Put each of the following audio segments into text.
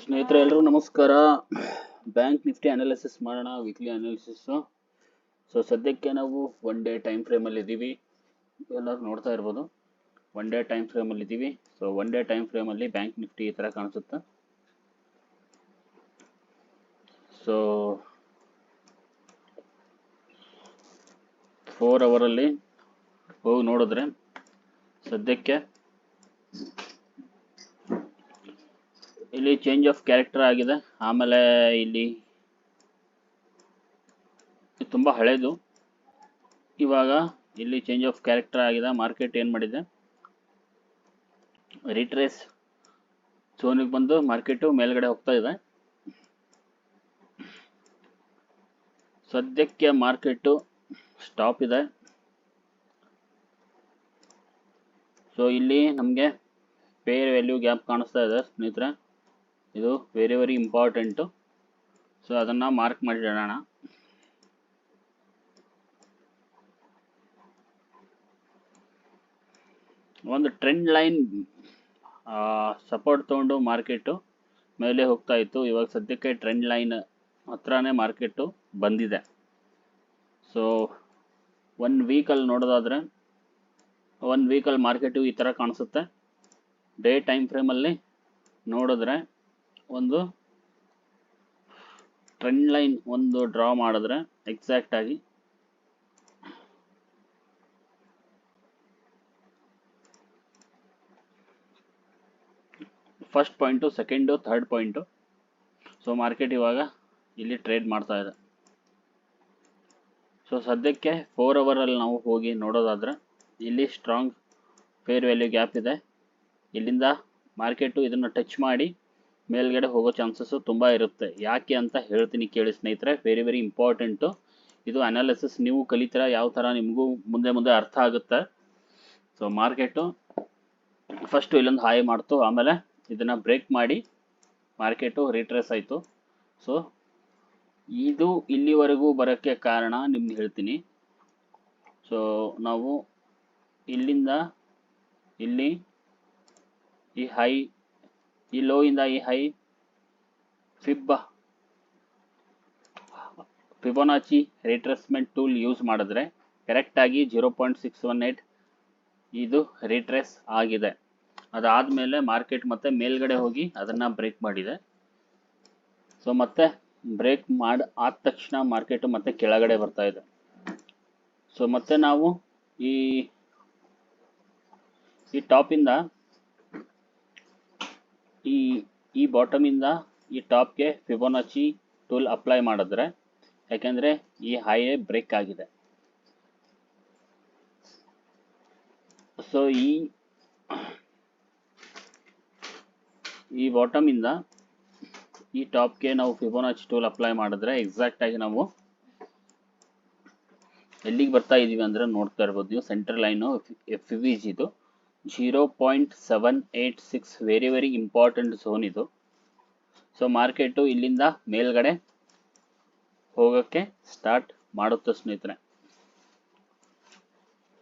ಸ್ನೇಹಿತರೆ ಎಲ್ಲರೂ ನಮಸ್ಕಾರ. ಬ್ಯಾಂಕ್ ನಿಫ್ಟಿ ಅನಾಲಿಸಿಸ್ ಮಾಡೋಣ, ವೀಕ್ಲಿ ಅನಾಲಿಸಿಸ್. ಸೊ ಸದ್ಯಕ್ಕೆ ನಾವು ಒನ್ ಡೇ ಟೈಮ್ ಫ್ರೇಮಲ್ಲಿ ಇದ್ದೀವಿ, ಎಲ್ಲರೂ ನೋಡ್ತಾ ಇರ್ಬೋದು. ಒನ್ ಡೇ ಟೈಮ್ ಫ್ರೇಮಲ್ಲಿ ಇದ್ದೀವಿ. ಸೊ ಒನ್ ಡೇ ಟೈಮ್ ಫ್ರೇಮಲ್ಲಿ ಬ್ಯಾಂಕ್ ನಿಫ್ಟಿ ಈ ಥರ ಕಾಣಿಸುತ್ತೆ. ಸೊ 4 ಅವರಲ್ಲಿ ಹೋಗಿ ನೋಡಿದ್ರೆ ಸದ್ಯಕ್ಕೆ ಇಲ್ಲಿ ಚೇಂಜ್ ಆಫ್ ಕ್ಯಾರೆಕ್ಟರ್ ಆಗಿದೆ. ಆಮೇಲೆ ಇಲ್ಲಿ ತುಂಬ ಹಳೇದು, ಇವಾಗ ಇಲ್ಲಿ ಚೇಂಜ್ ಆಫ್ ಕ್ಯಾರೆಕ್ಟರ್ ಆಗಿದೆ. ಮಾರ್ಕೆಟ್ ಏನು ಮಾಡಿದೆ, ರಿಟ್ರೇಸ್ ಝೋನಿಗೆ ಬಂದು ಮಾರ್ಕೆಟು ಮೇಲ್ಗಡೆ ಹೋಗ್ತಾ ಇದೆ. ಸದ್ಯಕ್ಕೆ ಮಾರ್ಕೆಟು ಸ್ಟಾಪ್ ಇದೆ. ಸೊ ಇಲ್ಲಿ ನಮಗೆ ಫೇರ್ ವ್ಯಾಲ್ಯೂ ಗ್ಯಾಪ್ ಕಾಣಿಸ್ತಾ ಇದೆ ಸ್ನೇಹಿತರೆ, ಇದು ವೆರಿ ಇಂಪಾರ್ಟೆಂಟು. ಸೊ ಅದನ್ನು ಮಾರ್ಕ್ ಮಾಡಿಡೋಣ. ಒಂದು ಟ್ರೆಂಡ್ ಲೈನ್ ಸಪೋರ್ಟ್ ತೊಗೊಂಡು ಮಾರ್ಕೆಟು ಮೇಲೆ ಹೋಗ್ತಾ ಇತ್ತು. ಇವಾಗ ಸದ್ಯಕ್ಕೆ ಟ್ರೆಂಡ್ ಲೈನ್ ಹತ್ರನೇ ಮಾರ್ಕೆಟು ಬಂದಿದೆ. ಸೊ 1 ವೀಕಲ್ಲಿ ನೋಡೋದಾದರೆ 1 ವೀಕಲ್ಲಿ ಮಾರ್ಕೆಟು ಈ ಥರ ಕಾಣಿಸುತ್ತೆ. ಡೇ ಟೈಮ್ ಫ್ರೇಮಲ್ಲಿ ನೋಡಿದ್ರೆ ಒಂದು ಟ್ರೆಂಡ್ ಲೈನ್ ಒಂದು ಡ್ರಾ ಮಾಡಿದ್ರೆ ಎಕ್ಸಾಕ್ಟಾಗಿ first point, second, third point. So market ಇವಾಗ ಇಲ್ಲಿ ಟ್ರೇಡ್ ಮಾಡ್ತಾ ಇದೆ. ಸೊ ಸದ್ಯಕ್ಕೆ 4 ಅವರಲ್ಲಿ ನಾವು ಹೋಗಿ ನೋಡೋದಾದರೆ ಇಲ್ಲಿ ಸ್ಟ್ರಾಂಗ್ ಫೇರ್ ವ್ಯಾಲ್ಯೂ ಗ್ಯಾಪ್ ಇದೆ. ಇಲ್ಲಿಂದ ಮಾರ್ಕೆಟು ಇದನ್ನು ಟಚ್ ಮಾಡಿ ಮೇಲ್ಗಡೆ ಹೋಗೋ ಚಾನ್ಸಸ್ಸು ತುಂಬ ಇರುತ್ತೆ. ಯಾಕೆ ಅಂತ ಹೇಳ್ತೀನಿ ಕೇಳಿ ಸ್ನೇಹಿತರೆ, ವೆರಿ ಇಂಪಾರ್ಟೆಂಟು. ಇದು ಅನಾಲಿಸಿಸ್ ನೀವು ಕಲಿತೀರ, ಯಾವ ಥರ ನಿಮಗೂ ಮುಂದೆ ಅರ್ಥ ಆಗುತ್ತೆ. ಸೊ ಮಾರ್ಕೆಟು ಫಸ್ಟು ಇಲ್ಲೊಂದು ಹಾಯ್ ಮಾಡ್ತು, ಆಮೇಲೆ ಇದನ್ನು ಬ್ರೇಕ್ ಮಾಡಿ ಮಾರ್ಕೆಟು ರಿಟ್ರೇಸ್ ಆಯಿತು. ಸೊ ಇದು ಇಲ್ಲಿವರೆಗೂ ಬರೋಕ್ಕೆ ಕಾರಣ ನಿಮ್ಗೆ ಹೇಳ್ತೀನಿ. ಸೊ ನಾವು ಇಲ್ಲಿಂದ ಇಲ್ಲಿ ಈ ಹೈ, ಈ ಲೋ ಇಂದ ಈ ಹೈ, ಫಿಬೊನಾಚಿ ರಿಟ್ರೇಸ್ಮೆಂಟ್ ಟೂಲ್ ಯೂಸ್ ಮಾಡಿದ್ರೆ ಕರೆಕ್ಟಾಗಿ 0.618 ಇದು ರಿಟ್ರೇಸ್ ಆಗಿದೆ. ಅದಾದಮೇಲೆ ಮಾರ್ಕೆಟ್ ಮತ್ತೆ ಮೇಲ್ಗಡೆ ಹೋಗಿ ಅದನ್ನು ಬ್ರೇಕ್ ಮಾಡಿದೆ. ಸೊ ಮತ್ತೆ ಬ್ರೇಕ್ ಆದ ತಕ್ಷಣ ಮಾರ್ಕೆಟು ಮತ್ತೆ ಕೆಳಗಡೆ ಬರ್ತಾ ಇದೆ. ಸೊ ಮತ್ತೆ ನಾವು ಈ ಟಾಪಿಂದ ಈ ಬಾಟಮಿಂದ ಈ ಟಾಪ್ಗೆ ಫಿಬೊನಾಚಿ ಟೂಲ್ ಅಪ್ಲೈ ಮಾಡಿದ್ರೆ, ಯಾಕೆಂದರೆ ಈ ಹೈಯೇ ಬ್ರೇಕ್ ಆಗಿದೆ. ಸೊ ಈ ಬಾಟಮಿಂದ ಈ ಟಾಪ್ಗೆ ನಾವು ಫಿಬೊನಾಚಿ ಟೂಲ್ ಅಪ್ಲೈ ಮಾಡಿದ್ರೆ ಎಕ್ಸಾಕ್ಟಾಗಿ ನಾವು ಎಲ್ಲಿಗೆ ಬರ್ತಾ ಇದ್ದೀವಿ ಅಂದರೆ ನೋಡ್ತಾ ಇರ್ಬೋದು ನೀವು, ಸೆಂಟ್ರಲ್ ಲೈನು FVGದು 0.786 ವೆರಿ ಇಂಪಾರ್ಟೆಂಟ್ ಝೋನ್ ಇದು. ಸೊ ಮಾರ್ಕೆಟು ಇಲ್ಲಿಂದ ಮೇಲ್ಗಡೆ ಹೋಗೋಕ್ಕೆ ಸ್ಟಾರ್ಟ್ ಮಾಡುತ್ತೆ ಸ್ನೇಹಿತರೆ.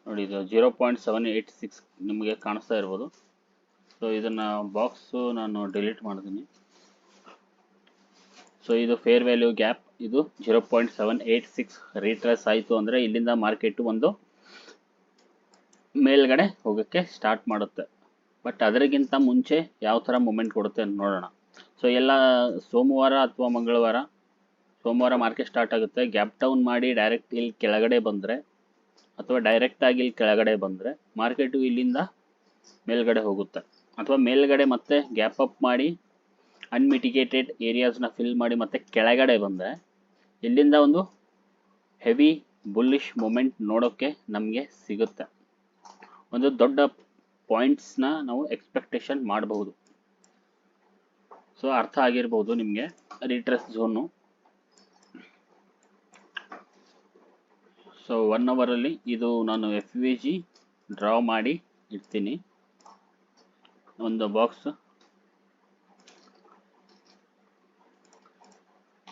ನೋಡಿ, ಇದು 0.786 ನಿಮಗೆ ಕಾಣಿಸ್ತಾ ಇರ್ಬೋದು. ಸೊ ಇದನ್ನು ಬಾಕ್ಸು ನಾನು ಡಿಲೀಟ್ ಮಾಡ್ತೀನಿ. ಸೊ ಇದು ಫೇರ್ ವ್ಯಾಲ್ಯೂ ಗ್ಯಾಪ್, ಇದು 0.786 ರಿಟ್ರೇಸ್ ಆಯಿತು ಅಂದರೆ ಇಲ್ಲಿಂದ ಮಾರ್ಕೆಟು ಒಂದು ಮೇಲ್ಗಡೆ ಹೋಗೋಕ್ಕೆ ಸ್ಟಾರ್ಟ್ ಮಾಡುತ್ತೆ. ಬಟ್ ಅದರಿಗಿಂತ ಮುಂಚೆ ಯಾವ ಥರ ಮೂಮೆಂಟ್ ಕೊಡುತ್ತೆ ಅಂತ ನೋಡೋಣ. ಸೊ ಎಲ್ಲ ಸೋಮವಾರ ಅಥವಾ ಮಂಗಳವಾರ, ಸೋಮವಾರ ಮಾರ್ಕೆಟ್ ಸ್ಟಾರ್ಟ್ ಆಗುತ್ತೆ. ಗ್ಯಾಪ್ ಡೌನ್ ಮಾಡಿ ಡೈರೆಕ್ಟ್ ಇಲ್ಲಿ ಕೆಳಗಡೆ ಬಂದರೆ ಅಥವಾ ಡೈರೆಕ್ಟಾಗಿ ಇಲ್ಲಿ ಕೆಳಗಡೆ ಬಂದರೆ ಮಾರ್ಕೆಟು ಇಲ್ಲಿಂದ ಮೇಲ್ಗಡೆ ಹೋಗುತ್ತೆ. ಅಥವಾ ಮೇಲ್ಗಡೆ ಮತ್ತೆ ಗ್ಯಾಪ್ ಅಪ್ ಮಾಡಿ ಅನ್ಮಿಟಿಗೇಟೆಡ್ ಏರಿಯಾಸ್ನ ಫಿಲ್ ಮಾಡಿ ಮತ್ತೆ ಕೆಳಗಡೆ ಬಂದರೆ ಇಲ್ಲಿಂದ ಒಂದು ಹೆವಿ ಬುಲ್ಲಿಶ್ ಮೂಮೆಂಟ್ ನೋಡೋಕ್ಕೆ ನಮಗೆ ಸಿಗುತ್ತೆ. ಒಂದು ದೊಡ್ಡ ಪಾಯಿಂಟ್ಸ್ನ ನಾವು ಎಕ್ಸ್ಪೆಕ್ಟೇಷನ್ ಮಾಡಬಹುದು. ಸೊ ಅರ್ಥ ಆಗಿರ್ಬೋದು ನಿಮಗೆ ರಿಟ್ರೇಸ್ ಝೋನು. ಸೊ 1 ಅವರಲ್ಲಿ ಇದು ನಾನು FVG ಡ್ರಾ ಮಾಡಿ ಇಡ್ತೀನಿ, ಒಂದು box.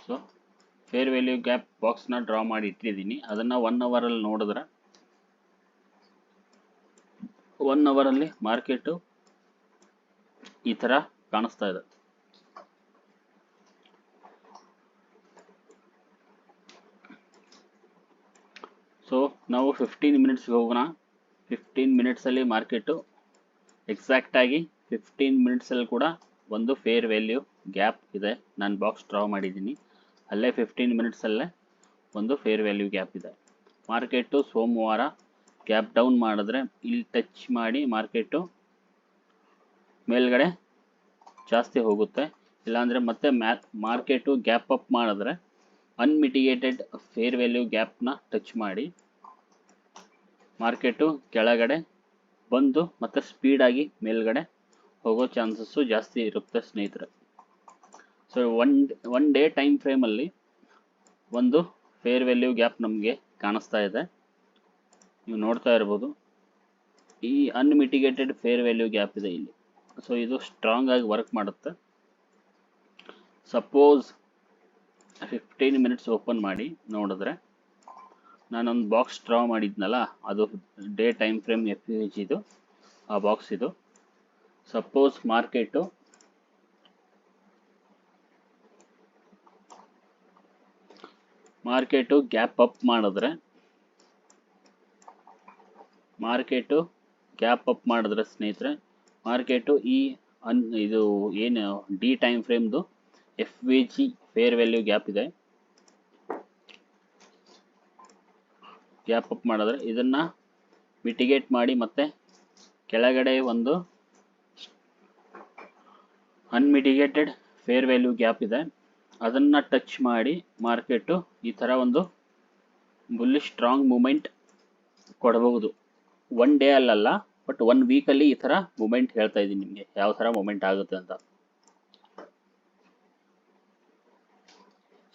So fair value gap ಬಾಕ್ಸ್ನ ಡ್ರಾ ಮಾಡಿ ಇಟ್ಟಿದ್ದೀನಿ. ಅದನ್ನು 1 ಅವರಲ್ಲಿ ನೋಡಿದ್ರೆ 1 ಅವರಲ್ಲಿ ಮಾರ್ಕೆಟು ಈ ಥರ ಕಾಣಿಸ್ತಾ ಇದೆ. ನಾವು 15 ಮಿನಿಟ್ಸ್ಗೆ ಹೋಗೋಣ. 15 ಮಿನಿಟ್ಸಲ್ಲಿ ಮಾರ್ಕೆಟು ಎಕ್ಸಾಕ್ಟಾಗಿ 15 ಮಿನಿಟ್ಸಲ್ಲಿ ಕೂಡ ಒಂದು ಫೇರ್ ವ್ಯಾಲ್ಯೂ ಗ್ಯಾಪ್ ಇದೆ. ನಾನು ಬಾಕ್ಸ್ ಡ್ರಾ ಮಾಡಿದ್ದೀನಿ, ಅಲ್ಲೇ 15 ಮಿನಿಟ್ಸಲ್ಲೇ ಒಂದು ಫೇರ್ ವ್ಯಾಲ್ಯೂ ಗ್ಯಾಪ್ ಇದೆ. ಮಾರ್ಕೆಟು ಸೋಮವಾರ ಗ್ಯಾಪ್ ಡೌನ್ ಮಾಡಿದ್ರೆ ಇಲ್ಲಿ ಟಚ್ ಮಾಡಿ ಮಾರ್ಕೆಟು ಮೇಲ್ಗಡೆ ಜಾಸ್ತಿ ಹೋಗುತ್ತೆ. ಇಲ್ಲಾಂದರೆ ಮತ್ತೆ ಮಾರ್ಕೆಟು ಗ್ಯಾಪ್ ಅಪ್ ಮಾಡಿದ್ರೆ ಅನ್ಮಿಟಿಗೇಟೆಡ್ ಫೇರ್ ವ್ಯಾಲ್ಯೂ ಗ್ಯಾಪ್ನ ಟಚ್ ಮಾಡಿ ಮಾರ್ಕೆಟು ಕೆಳಗಡೆ ಬಂದು ಮತ್ತೆ ಸ್ಪೀಡಾಗಿ ಮೇಲ್ಗಡೆ ಹೋಗೋ ಚಾನ್ಸಸ್ಸು ಜಾಸ್ತಿ ಇರುತ್ತೆ ಸ್ನೇಹಿತರೆ. ಸೊ ಒನ್ ಡೇ ಟೈಮ್ ಫ್ರೇಮಲ್ಲಿ ಒಂದು ಫೇರ್ ವ್ಯಾಲ್ಯೂ ಗ್ಯಾಪ್ ನಮಗೆ ಕಾಣಿಸ್ತಾ ಇದೆ, ನೀವು ನೋಡ್ತಾ ಇರ್ಬೋದು. ಈ ಅನ್ಮಿಟಿಗೇಟೆಡ್ ಫೇರ್ ವ್ಯಾಲ್ಯೂ ಗ್ಯಾಪ್ ಇದೆ ಇಲ್ಲಿ. ಸೊ ಇದು ಸ್ಟ್ರಾಂಗ್ ಆಗಿ ವರ್ಕ್ ಮಾಡುತ್ತೆ. ಸಪೋಸ್ 15 ಮಿನಿಟ್ಸ್ ಓಪನ್ ಮಾಡಿ ನೋಡಿದ್ರೆ, ನಾನೊಂದು ಬಾಕ್ಸ್ ಡ್ರಾ ಮಾಡಿದ್ನಲ್ಲ, ಅದು ಡೇ ಟೈಮ್ ಫ್ರೇಮ್ FVG ಇದು, ಆ ಬಾಕ್ಸ್ ಇದು. ಸಪೋಸ್ ಮಾರ್ಕೆಟು ಗ್ಯಾಪ್ ಅಪ್ ಮಾಡಿದ್ರೆ ಸ್ನೇಹಿತರೆ, ಮಾರ್ಕೆಟು ಇದು ಏನು ಡಿ ಟೈಮ್ ಫ್ರೇಮ್ದು FVG ಫೇರ್ ವ್ಯಾಲ್ಯೂ ಗ್ಯಾಪ್ ಇದೆ, ಗ್ಯಾಪ್ ಅಪ್ ಮಾಡಿದ್ರೆ ಇದನ್ನು ಮಿಟಿಗೇಟ್ ಮಾಡಿ ಮತ್ತೆ ಕೆಳಗಡೆ ಒಂದು ಅನ್ಮಿಟಿಗೇಟೆಡ್ ಫೇರ್ ವ್ಯಾಲ್ಯೂ ಗ್ಯಾಪ್ ಇದೆ, ಅದನ್ನು ಟಚ್ ಮಾಡಿ ಮಾರ್ಕೆಟು ಈ ಥರ ಒಂದು ಬುಲ್ಲಿಶ್ ಸ್ಟ್ರಾಂಗ್ ಮೂಮೆಂಟ್ ಕೊಡಬಹುದು. ಒನ್ ಡೇ ಅಲ್ಲಲ್ಲ, ಬಟ್ 1 ವೀಕಲ್ಲಿ ಈ ಥರ ಮೂಮೆಂಟ್ ಹೇಳ್ತಾ ಇದ್ದೀನಿ ನಿಮಗೆ, ಯಾವ ಥರ ಮೂಮೆಂಟ್ ಆಗುತ್ತೆ ಅಂತ.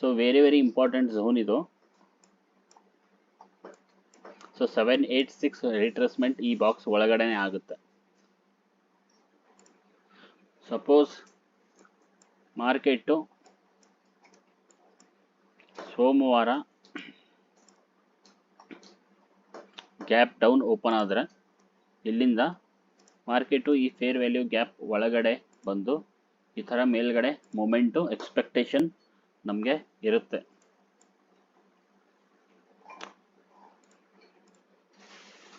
ಸೊ ವೆರಿ ಇಂಪಾರ್ಟೆಂಟ್ ಝೋನ್ ಇದು. ಸೊ 786 ರಿಟ್ರೇಸ್ಮೆಂಟ್ ಈ ಬಾಕ್ಸ್ ಒಳಗಡೆನೆ ಆಗುತ್ತೆ. ಸಪೋಸ್ ಮಾರ್ಕೆಟು ಸೋಮವಾರ ಗ್ಯಾಪ್ ಡೌನ್ ಓಪನ್ ಆದರೆ ಇಲ್ಲಿಂದ ಮಾರ್ಕೆಟು ಈ ಫೇರ್ ವ್ಯಾಲ್ಯೂ ಗ್ಯಾಪ್ ಒಳಗಡೆ ಬಂದು ಈ ಥರ ಮೇಲ್ಗಡೆ ಮೂಮೆಂಟು ಎಕ್ಸ್ಪೆಕ್ಟೇಷನ್ ನಮಗೆ ಇರುತ್ತೆ.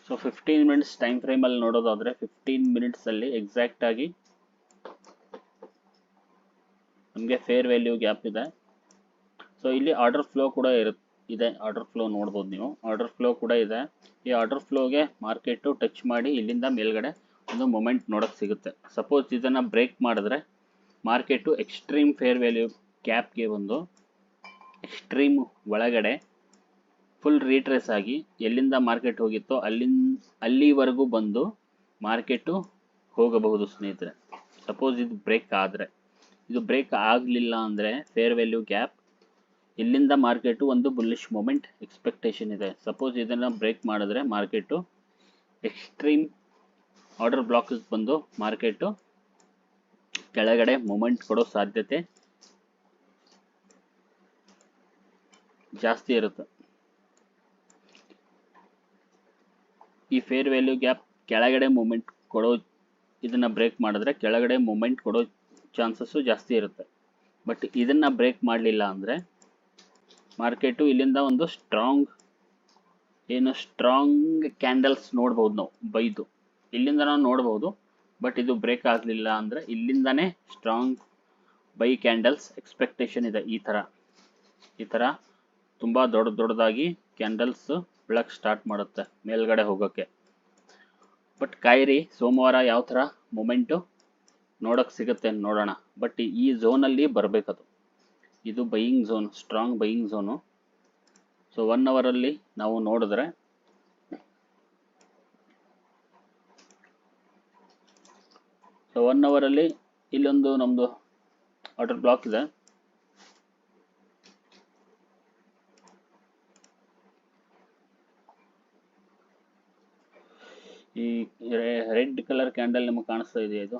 ಸೊ 15 ಮಿನಿಟ್ಸ್ ಟೈಮ್ ಫ್ರೇಮಲ್ಲಿ ನೋಡೋದಾದರೆ 15 ಮಿನಿಟ್ಸಲ್ಲಿ ಎಕ್ಸಾಕ್ಟಾಗಿ ನಮಗೆ ಫೇರ್ ವ್ಯಾಲ್ಯೂ ಗ್ಯಾಪ್ ಇದೆ. ಸೊ ಇಲ್ಲಿ ಆರ್ಡರ್ ಫ್ಲೋ ಕೂಡ ಇದೆ, ಆರ್ಡರ್ ಫ್ಲೋ ನೋಡ್ಬೋದು ನೀವು, ಆರ್ಡರ್ ಫ್ಲೋ ಕೂಡ ಇದೆ. ಈ ಆರ್ಡರ್ ಫ್ಲೋಗೆ ಮಾರ್ಕೆಟು ಟಚ್ ಮಾಡಿ ಇಲ್ಲಿಂದ ಮೇಲ್ಗಡೆ ಒಂದು ಮೊಮೆಂಟ್ ನೋಡೋಕ್ಕೆ ಸಿಗುತ್ತೆ. ಸಪೋಸ್ ಇದನ್ನು ಬ್ರೇಕ್ ಮಾಡಿದ್ರೆ ಮಾರ್ಕೆಟು ಎಕ್ಸ್ಟ್ರೀಮ್ ಫೇರ್ ವ್ಯಾಲ್ಯೂ ಗ್ಯಾಪ್ಗೆ ಬಂದು ಎಕ್ಸ್ಟ್ರೀಮ್ ಒಳಗಡೆ ಫುಲ್ ರೀಟ್ರೇಸ್ ಆಗಿ ಎಲ್ಲಿಂದ ಮಾರ್ಕೆಟ್ ಹೋಗಿತ್ತೋ ಅಲ್ಲಿವರೆಗೂ ಬಂದು ಮಾರ್ಕೆಟು ಹೋಗಬಹುದು ಸ್ನೇಹಿತರೆ. ಸಪೋಸ್ ಇದು ಬ್ರೇಕ್ ಆದರೆ, ಇದು ಬ್ರೇಕ್ ಆಗಲಿಲ್ಲ ಅಂದರೆ ಫೇರ್ ವ್ಯಾಲ್ಯೂ ಗ್ಯಾಪ್ ಇಲ್ಲಿಂದ ಮಾರ್ಕೆಟು ಒಂದು ಬುಲ್ಲಿಶ್ ಮೂಮೆಂಟ್ ಎಕ್ಸ್ಪೆಕ್ಟೇಷನ್ ಇದೆ. ಸಪೋಸ್ ಇದನ್ನು ಬ್ರೇಕ್ ಮಾಡಿದ್ರೆ ಮಾರ್ಕೆಟು ಎಕ್ಸ್ಟ್ರೀಮ್ ಆರ್ಡರ್ ಬ್ಲಾಕ್ ಬಂದು ಮಾರ್ಕೆಟು ಕೆಳಗಡೆ ಮೂಮೆಂಟ್ ಕೊಡೋ ಸಾಧ್ಯತೆ ಜಾಸ್ತಿ ಇರುತ್ತೆ. ಈ ಫೇರ್ ವ್ಯಾಲ್ಯೂ ಗ್ಯಾಪ್ ಕೆಳಗಡೆ ಮೂಮೆಂಟ್ ಕೊಡೋ, ಇದನ್ನು ಬ್ರೇಕ್ ಮಾಡಿದ್ರೆ ಕೆಳಗಡೆ ಮೂಮೆಂಟ್ ಕೊಡೋ ಚಾನ್ಸಸ್ಸು ಜಾಸ್ತಿ ಇರುತ್ತೆ. ಬಟ್ ಇದನ್ನು ಬ್ರೇಕ್ ಮಾಡಲಿಲ್ಲ ಅಂದರೆ ಮಾರ್ಕೆಟು ಇಲ್ಲಿಂದ ಒಂದು ಸ್ಟ್ರಾಂಗ್ ಕ್ಯಾಂಡಲ್ಸ್ ನೋಡ್ಬೋದು ನಾವು ಬೈದು, ಇಲ್ಲಿಂದ ನಾವು ನೋಡ್ಬೋದು. ಬಟ್ ಇದು ಬ್ರೇಕ್ ಆಗಲಿಲ್ಲ ಅಂದರೆ ಇಲ್ಲಿಂದನೇ ಸ್ಟ್ರಾಂಗ್ ಬೈ ಕ್ಯಾಂಡಲ್ಸ್ ಎಕ್ಸ್ಪೆಕ್ಟೇಷನ್ ಇದೆ. ಈ ಥರ ತುಂಬ ದೊಡ್ಡದಾಗಿ ಕ್ಯಾಂಡಲ್ಸ್ ಬೆಳಕು ಸ್ಟಾರ್ಟ್ ಮಾಡುತ್ತೆ ಮೇಲ್ಗಡೆ ಹೋಗೋಕ್ಕೆ. ಬಟ್ ಕಾಯಿರಿ, ಸೋಮವಾರ ಯಾವ ಥರ ಮೂಮೆಂಟು ನೋಡೋಕ್ಕೆ ಸಿಗುತ್ತೆ ನೋಡೋಣ. ಬಟ್ ಈ ಝೋನಲ್ಲಿ ಬರಬೇಕದು, ಇದು buying zone, strong buying zone. So 1 ಅವರಲ್ಲಿ ನಾವು ನೋಡಿದ್ರೆ ಸೊ 1 ಅವರಲ್ಲಿ ಇಲ್ಲೊಂದು ನಮ್ಮದು ಆರ್ಡರ್ ಬ್ಲಾಕ್ ಇದೆ. ಈ ರೆಡ್ ಕಲರ್ ಕ್ಯಾಂಡಲ್ ನಿಮಗೆ ಕಾಣಿಸ್ತಾ ಇದೆಯಾ,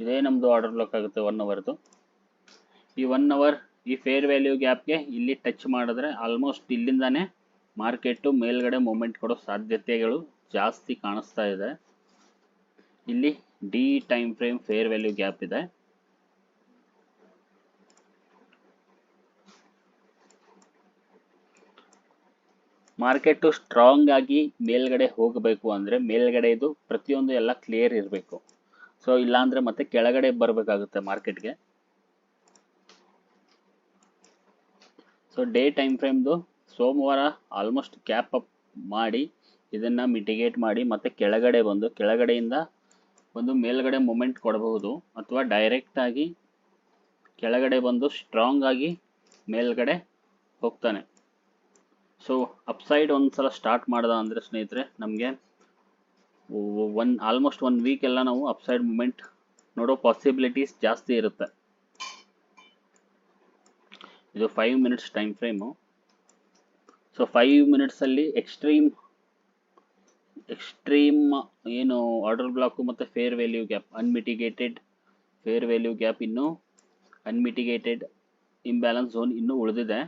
ಇದೇ ನಮ್ಮದು ಆರ್ಡರ್ ಬ್ಲಾಕ್ ಆಗುತ್ತೆ 1 ಅವರ್ದು. ಈ 1 ಅವರ್ ಈ ಫೇರ್ ವ್ಯಾಲ್ಯೂ ಗ್ಯಾಪ್ಗೆ ಇಲ್ಲಿ ಟಚ್ ಮಾಡಿದ್ರೆ ಆಲ್ಮೋಸ್ಟ್ ಇಲ್ಲಿಂದಾನೇ ಮಾರ್ಕೆಟು ಮೇಲ್ಗಡೆ ಮೂಮೆಂಟ್ ಕೊಡೋ ಸಾಧ್ಯತೆಗಳು ಜಾಸ್ತಿ ಕಾಣಿಸ್ತಾ ಇದೆ. ಇಲ್ಲಿ D time frame fair value gap ಇದೆ. ಮಾರ್ಕೆಟು ಸ್ಟ್ರಾಂಗ್ ಆಗಿ ಮೇಲ್ಗಡೆ ಹೋಗಬೇಕು ಅಂದರೆ ಮೇಲ್ಗಡೆ ಇದು ಪ್ರತಿಯೊಂದು ಎಲ್ಲ ಕ್ಲಿಯರ್ ಇರಬೇಕು. ಸೊ ಇಲ್ಲಾಂದರೆ ಮತ್ತೆ ಕೆಳಗಡೆ ಬರಬೇಕಾಗುತ್ತೆ ಮಾರ್ಕೆಟ್ಗೆ. ಸೊ ಡೇ ಟೈಮ್ ಫ್ರೇಮ್ದು ಸೋಮವಾರ ಆಲ್ಮೋಸ್ಟ್ ಕ್ಯಾಪ್ ಅಪ್ ಮಾಡಿ ಇದನ್ನು ಮಿಟಿಗೇಟ್ ಮಾಡಿ ಮತ್ತೆ ಕೆಳಗಡೆ ಬಂದು ಕೆಳಗಡೆಯಿಂದ ಒಂದು ಮೇಲ್ಗಡೆ ಮೂಮೆಂಟ್ ಕೊಡಬಹುದು, ಅಥವಾ ಡೈರೆಕ್ಟಾಗಿ ಕೆಳಗಡೆ ಬಂದು ಸ್ಟ್ರಾಂಗ್ ಆಗಿ ಮೇಲ್ಗಡೆ ಹೋಗ್ತಾನೆ. ಸೊ ಅಪ್ಸೈಡ್ ಒಂದು ಸಲ ಸ್ಟಾರ್ಟ್ ಮಾಡ್ದ ಅಂದರೆ ಸ್ನೇಹಿತರೆ ನಮಗೆ ಆಲ್ಮೋಸ್ಟ್ 1 ವೀಕ್ ಎಲ್ಲ ನಾವು ಅಪ್ಸೈಡ್ ಮೂಮೆಂಟ್ ನೋಡೋ ಪಾಸಿಬಿಲಿಟೀಸ್ ಜಾಸ್ತಿ ಇರುತ್ತೆ. ಇದು 5 ಮಿನಿಟ್ಸ್ ಟೈಮ್ ಫ್ರೇಮು. ಸೊ 5 ಮಿನಿಟ್ಸಲ್ಲಿ ಎಕ್ಸ್ಟ್ರೀಮ್ ಏನು ಆರ್ಡರ್ ಬ್ಲಾಕು ಮತ್ತು fair value gap, unmitigated fair value gap ಇನ್ನೂ ಅನ್ಮಿಟಿಗೇಟೆಡ್ ಇಂಬ್ಯಾಲೆನ್ಸ್ ಝೋನ್ ಇನ್ನೂ ಉಳಿದಿದೆ.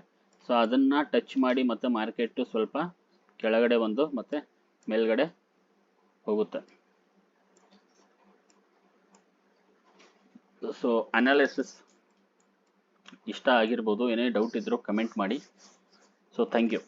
ಸೊ ಅದನ್ನು ಟಚ್ ಮಾಡಿ ಮತ್ತೆ ಮಾರ್ಕೆಟು ಸ್ವಲ್ಪ ಕೆಳಗಡೆ ಬಂದು ಮತ್ತೆ ಮೇಲ್ಗಡೆ ಹೋಗುತ್ತೆ. ಸೊ ಅನಾಲಿಸಿಸ್ ಇಷ್ಟ ಆಗಿರ್ಬೋದು. ಏನೇ ಡೌಟ್ ಇದ್ದರೂ ಕಮೆಂಟ್ ಮಾಡಿ. So thank you.